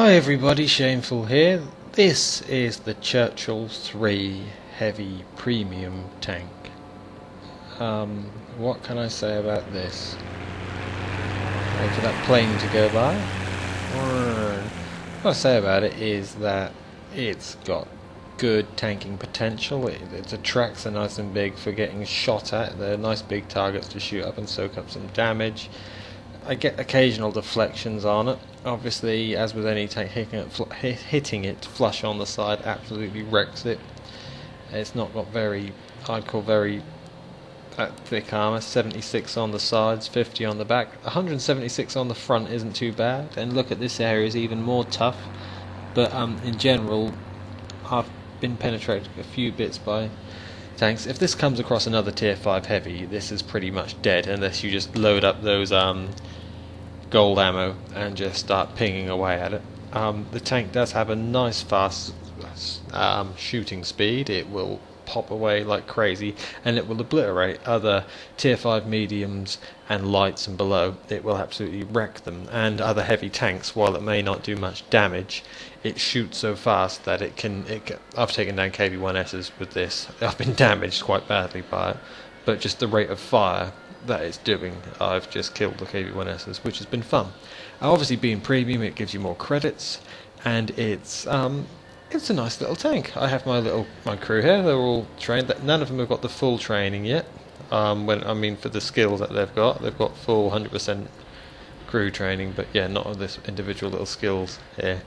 Hi everybody, Shameful here. This is the Churchill 3 Heavy Premium Tank. What can I say about this? Wait for that plane to go by. What I say about it is that it's got good tanking potential. Its tracks are nice and big for getting shot at. They're nice big targets to shoot up and soak up some damage. I get occasional deflections on it. Obviously, as with any tank, hitting it flush on the side absolutely wrecks it. It's not got I'd call very thick armour. 76 on the sides, 50 on the back. 176 on the front isn't too bad. And look at this area is even more tough. But in general, I've been penetrated a few bits by tanks. If this comes across another tier 5 heavy, this is pretty much dead unless you just load up those gold ammo and just start pinging away at it. The tank does have a nice fast shooting speed. It will pop away like crazy and it will obliterate other tier 5 mediums and lights and below. It will absolutely wreck them, and other heavy tanks, while it may not do much damage, it shoots so fast that it can I've taken down KV-1Ss with this. I've been damaged quite badly by it, but just the rate of fire that it's doing, I've just killed the KV-1Ss, which has been fun. Obviously, being premium, it gives you more credits, and it's a nice little tank. I have my crew here. They're all trained. None of them have got the full training yet. For the skills that they've got full 100% crew training, but yeah, not of this individual little skills here.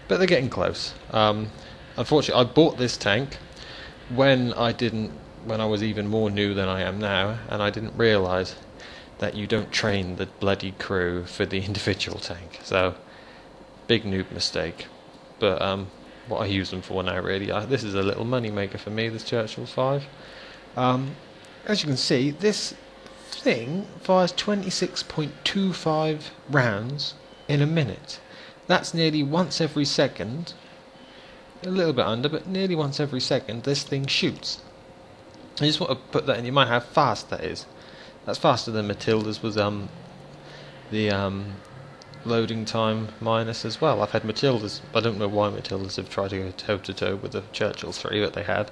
But they're getting close. Unfortunately, I bought this tank when I was even more new than I am now, and I didn't realise that you don't train the bloody crew for the individual tank. So, big noob mistake. But what I use them for now, really, this is a little money maker for me. This Churchill 5. As you can see, this thing fires 26.25 rounds in a minute. That's nearly once every second. A little bit under, but nearly once every second this thing shoots. I just want to put that in your mind how fast that is. That's faster than Matilda's was the loading time minus as well. I've had Matilda's. I don't know why Matilda's have tried to go toe to toe with the Churchill 3 that they had,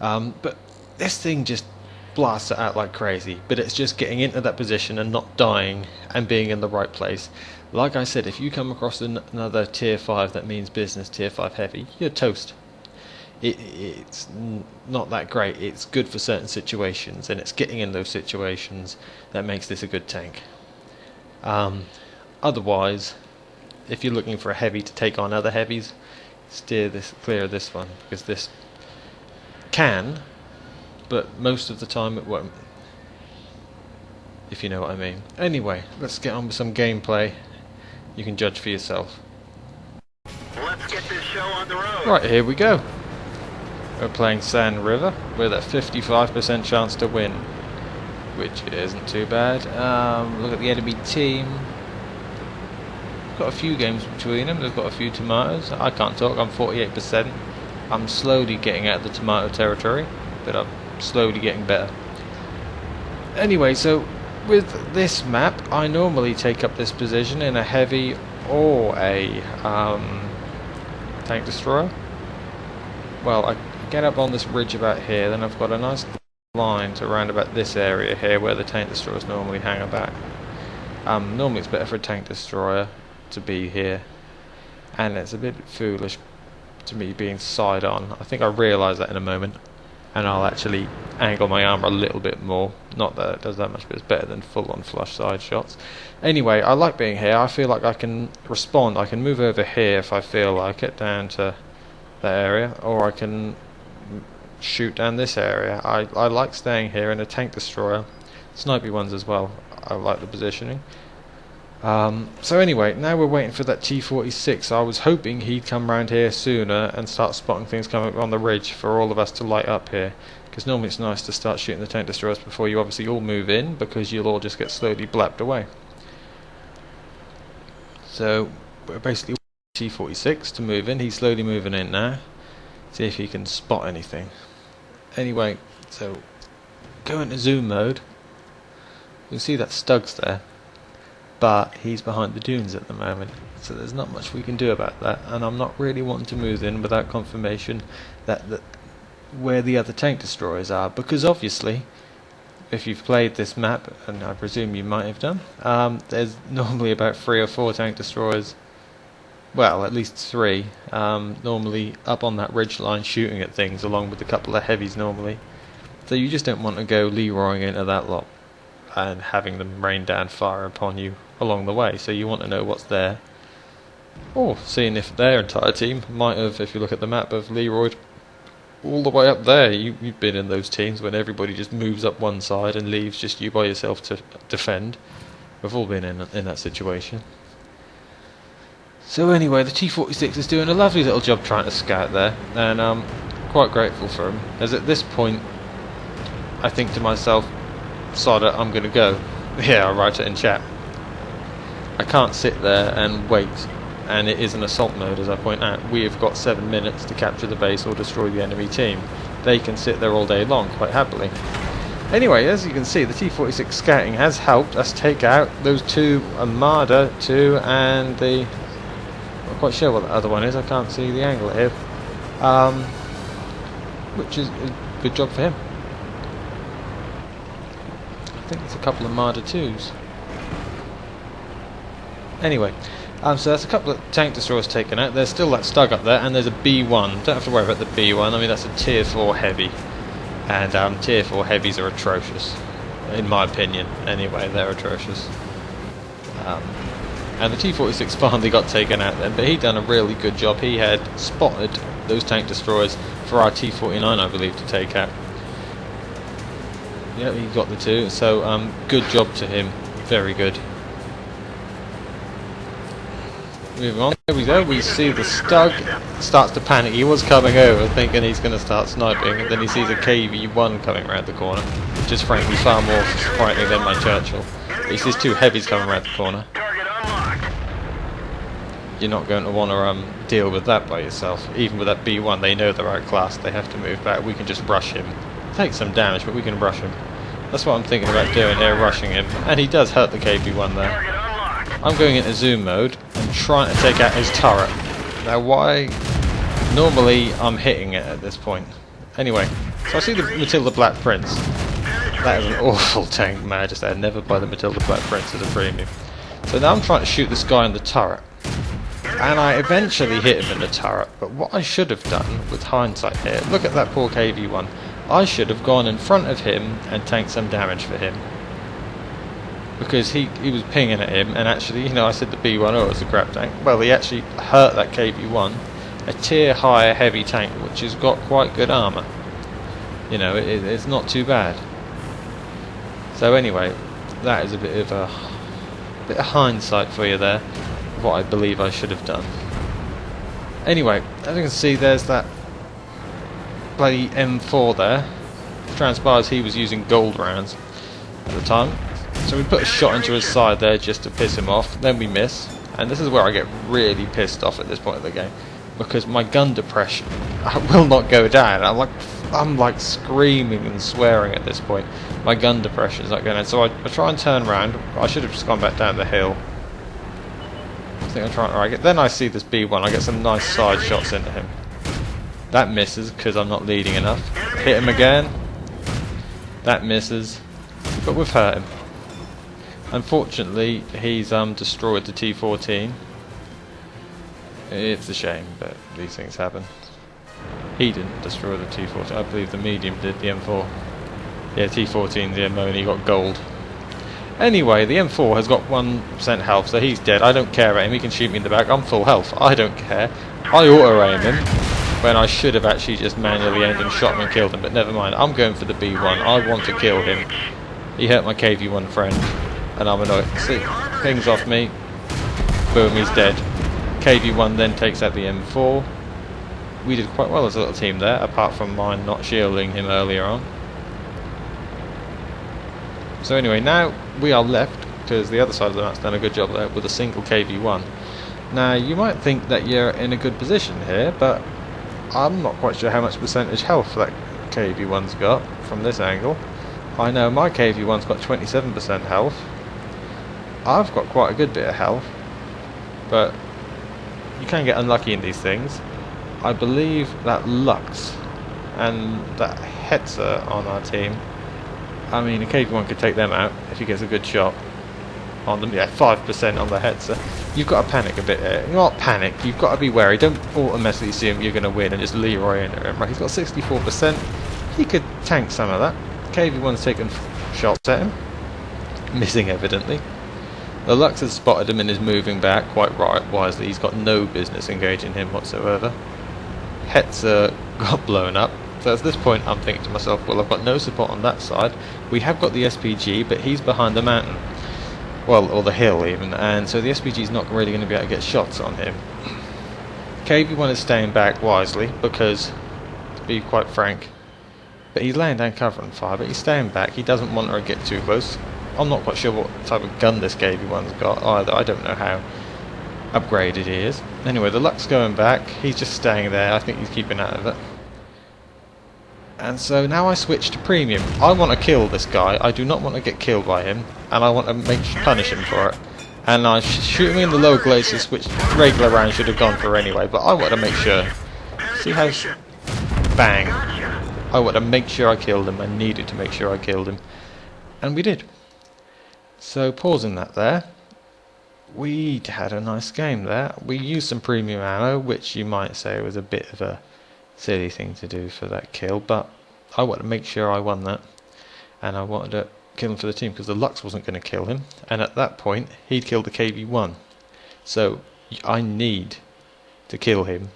but this thing just blasts it out like crazy. But it's just getting into that position and not dying and being in the right place. Like I said, if you come across another tier 5 that means business, tier 5 heavy, you're toast. It's not that great. It's good for certain situations, and it's getting in those situations that makes this a good tank. Otherwise, if you're looking for a heavy to take on other heavies, steer clear of this one, because this can, but most of the time it won't, if you know what I mean. Anyway, let's get on with some gameplay. You can judge for yourself. Let's get this show on the road. Right, here we go. We're playing Sand River with a 55% chance to win, which isn't too bad. Look at the enemy team. Got a few games between them. They've got a few tomatoes. I can't talk. I'm 48%. I'm slowly getting out of the tomato territory, but I'm slowly getting better. Anyway, so with this map, I normally take up this position in a heavy or a tank destroyer. Well, I get up on this ridge about here, then I've got a nice line to round about this area here where the tank destroyers normally hang about. Normally it's better for a tank destroyer to be here, and it's a bit foolish to me being side on. I think I realise that in a moment, and I'll actually angle my armour a little bit more. Not that it does that much, but it's better than full on flush side shots. Anyway, I like being here. I feel like I can respond. I can move over here if I feel like it, down to that area, or I can shoot down this area. I like staying here in a tank destroyer. Snipey ones as well. I like the positioning. So anyway, now we're waiting for that T-46. I was hoping he'd come round here sooner and start spotting things coming up on the ridge for all of us to light up here, because normally it's nice to start shooting the tank destroyers before you obviously all move in, because you'll all just get slowly blapped away. So we're basically waiting for T-46 to move in. He's slowly moving in now. See if he can spot anything. Anyway, so go into zoom mode. You can see that Stug's there, but he's behind the dunes at the moment. so there's not much we can do about that, and I'm not really wanting to move in without confirmation that where the other tank destroyers are, because obviously if you've played this map, and I presume you might have done, there's normally about 3 or 4 tank destroyers, well, at least 3, normally up on that ridge line shooting at things, along with a couple of heavies normally. So you just don't want to go Leroying into that lot and having them rain down fire upon you along the way. So you want to know what's there, or seeing if their entire team might have, if you look at the map, of Leroyed all the way up there. You've been in those teams when everybody just moves up one side and leaves just you by yourself to defend. We've all been in that situation. So anyway, the T-46 is doing a lovely little job trying to scout there, and I'm quite grateful for him, as at this point I think to myself, sod it, I'm going to go. Yeah, I'll write it in chat. I can't sit there and wait, and it is an assault mode, as I point out. We have got 7 minutes to capture the base or destroy the enemy team. They can sit there all day long, quite happily. Anyway, as you can see, the T-46 scouting has helped us take out those 2 Armada 2 and the... I'm not quite sure what the other one is, I can't see the angle here. Which is a good job for him. I think there's a couple of Armada 2s. Anyway, so that's a couple of tank destroyers taken out. There's still that Stug up there, and there's a B1. Don't have to worry about the B1. I mean, that's a tier 4 heavy, and tier 4 heavies are atrocious, in my opinion. Anyway, they're atrocious. And the T-46 finally got taken out then, but he'd done a really good job. He had spotted those tank destroyers for our T-49, I believe, to take out. Yeah, he got the 2. So good job to him. Very good. Moving on, there we go, we see the Stug starts to panic. He was coming over thinking he's going to start sniping, and then he sees a KV-1 coming around the corner, which is frankly far more frightening than my Churchill. He sees 2 heavies coming around the corner. You're not going to want to deal with that by yourself. Even with that B1, they know they're outclassed, they have to move back. We can just rush him. Take some damage, but we can rush him. That's what I'm thinking about doing here, rushing him. And he does hurt the KV-1 there. I'm going into zoom mode and trying to take out his turret. Now why? Normally I'm hitting it at this point. Anyway, so I see the Matilda Black Prince. That is an awful tank, man. I just said never buy the Matilda Black Prince as a premium. So now I'm trying to shoot this guy in the turret. And I eventually hit him in the turret, but what I should have done, with hindsight here, look at that poor KV-1. I should have gone in front of him and tanked some damage for him. Because he was pinging at him, and actually, you know, I said the B1, oh, it's a crap tank. Well, he actually hurt that KV-1, a tier higher heavy tank, which has got quite good armour. You know, it's not too bad. So anyway, that is a bit of hindsight for you there, what I believe I should have done. Anyway, as you can see, there's that bloody M4 there. Transpires he was using gold rounds at the time. So we put a shot into his side there just to piss him off, then we miss, and this is where I get really pissed off at this point of the game, because my gun depression will not go down. I'm like screaming and swearing at this point. My gun depression is not going down, so I try and turn around. I should have just gone back down the hill. I think I'm trying to right. Then I see this B1, I get some nice side shots into him. That misses because I'm not leading enough. Hit him again. That misses, but we've hurt him. Unfortunately, he's destroyed the T-14. It's a shame, but these things happen. He didn't destroy the T-14. I believe the medium did, the M4. Yeah, T-14's the MO, and he got gold. Anyway, the M4 has got 1% health, so he's dead. I don't care about him. He can shoot me in the back. I'm full health. I don't care. I auto-aim him when I should have actually just manually aimed and shot him and killed him, but never mind. I'm going for the B1. I want to kill him. He hurt my KV-1 friend, and I'm annoyed. See, pings off me. Boom, he's dead. KV-1 then takes out the M4. We did quite well as a little team there, apart from mine not shielding him earlier on. So anyway, now we are left, because the other side of the map's done a good job there, with a single KV-1. Now, you might think that you're in a good position here, but I'm not quite sure how much percentage health that KV-1's got from this angle. I know my KV-1's got 27% health. I've got quite a good bit of health, but you can get unlucky in these things. I believe that Lux and that Hetzer on our team, I mean, a KV1 could take them out if he gets a good shot on them. Yeah, 5% on the Hetzer. You've got to panic a bit there. Not panic, you've got to be wary. Don't automatically assume you're going to win and just Leroy into him. Right, he's got 64%. He could tank some of that. KV1's taken shots at him, missing evidently. The Lux has spotted him and is moving back quite wisely. He's got no business engaging him whatsoever. Hetzer got blown up. So at this point I'm thinking to myself, well, I've got no support on that side. We have got the SPG, but he's behind the mountain. Well, or the hill even, and so the SPG's not really going to be able to get shots on him. KV1 is staying back wisely because, to be quite frank, but he's laying down cover and fire, but he's staying back. He doesn't want her to get too close. I'm not quite sure what type of gun this KV1's got either. I don't know how upgraded he is. Anyway, the Luck's going back. He's just staying there. I think he's keeping out of it. And so now I switch to premium. I want to kill this guy. I do not want to get killed by him, and I want to punish him for it. And I shoot him in the low glaciers, which regular rounds should have gone for anyway. But I want to make sure. See how? Bang! I want to make sure I killed him. I needed to make sure I killed him, and we did. So pausing that there, we had a nice game there. We used some premium ammo, which you might say was a bit of a silly thing to do for that kill, but I wanted to make sure I won that, and I wanted to kill him for the team because the Lux wasn't going to kill him, and at that point he'd killed the KV1, so I need to kill him,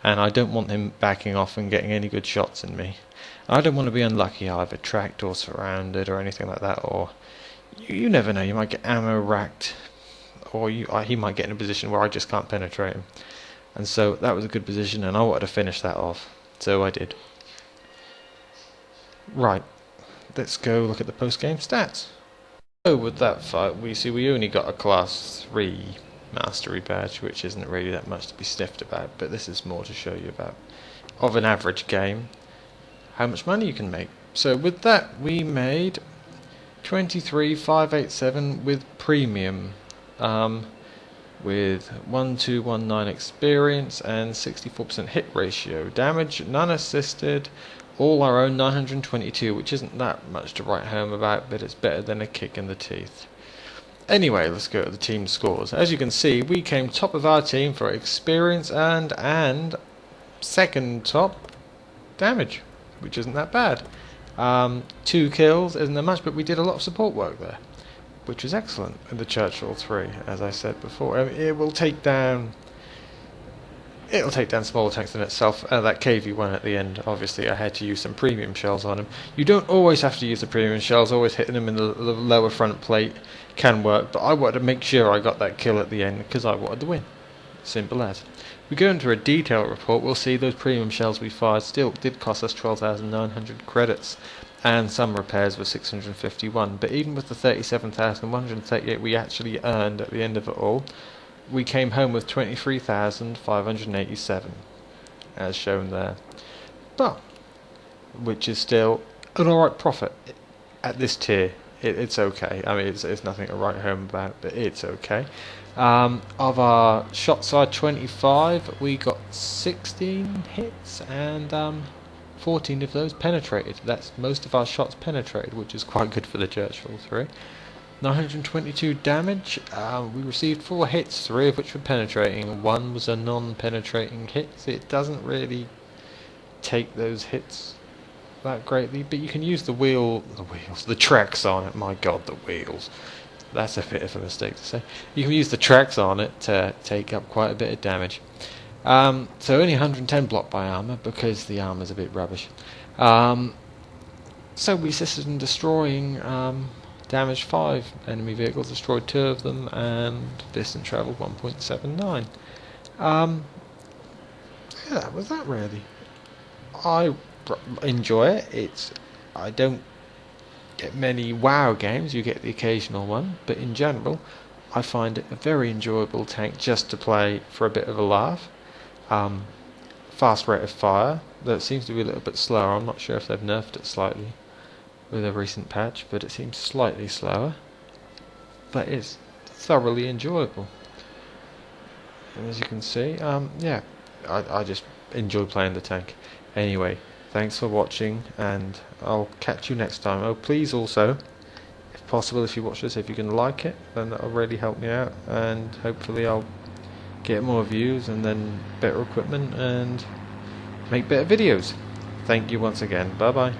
and I don't want him backing off and getting any good shots in me. I don't want to be unlucky either, tracked or surrounded or anything like that, or you never know, you might get ammo racked, or he might get in a position where I just can't penetrate him. And so that was a good position, and I wanted to finish that off, so I did. Right, let's go look at the post-game stats. So with that fight, we only got a class 3 mastery badge, which isn't really that much to be sniffed about, but this is more to show you about, of an average game, how much money you can make. So with that, we made 23,587 with premium. With 1219 experience and 64% hit ratio. Damage, none assisted, all our own 922, which isn't that much to write home about, but it's better than a kick in the teeth. Anyway, let's go to the team scores. As you can see, we came top of our team for experience and second top damage, which isn't that bad. 2 kills isn't that much, but we did a lot of support work there, which was excellent in the Churchill 3, as I said before. It'll take down smaller tanks in itself. That KV1 at the end, obviously I had to use some premium shells on him. You don't always have to use the premium shells, always hitting them in the lower front plate can work, but I wanted to make sure I got that kill at the end because I wanted to win. Simple as. We go into a detailed report, we'll see those premium shells we fired still did cost us 12,900 credits. And some repairs were 651, but even with the 37,138 we actually earned at the end of it all, we came home with 23,587, as shown there. But, which is still an alright profit at this tier. It's okay. I mean, it's nothing to write home about, but it's okay. Of our shot side 25, we got 16 hits and 14 of those penetrated. That's most of our shots penetrated, which is quite good for the Churchill 3. 922 damage. We received 4 hits, 3 of which were penetrating. 1 was a non-penetrating hit. So it doesn't really take those hits that greatly, but you can use the tracks on it. My God, the wheels. That's a bit of a mistake to say. You can use the tracks on it to take up quite a bit of damage. So only 110 block by armour because the armour's a bit rubbish. So we assisted in destroying damaged 5 enemy vehicles, destroyed 2 of them, and distance travelled 1.79. Yeah, that was that really. I enjoy it. I don't get many WoW games, you get the occasional one, but in general I find it a very enjoyable tank just to play for a bit of a laugh. Fast rate of fire, that seems to be a little bit slower. I'm not sure if they've nerfed it slightly with a recent patch, but it seems slightly slower, but it's thoroughly enjoyable. as you can see, yeah, I just enjoy playing the tank. Anyway, thanks for watching, and I'll catch you next time. Oh, please also, if possible, if you watch this, if you can like it, then that'll really help me out, and hopefully I'll get more views and then better equipment and make better videos. Thank you once again. Bye bye.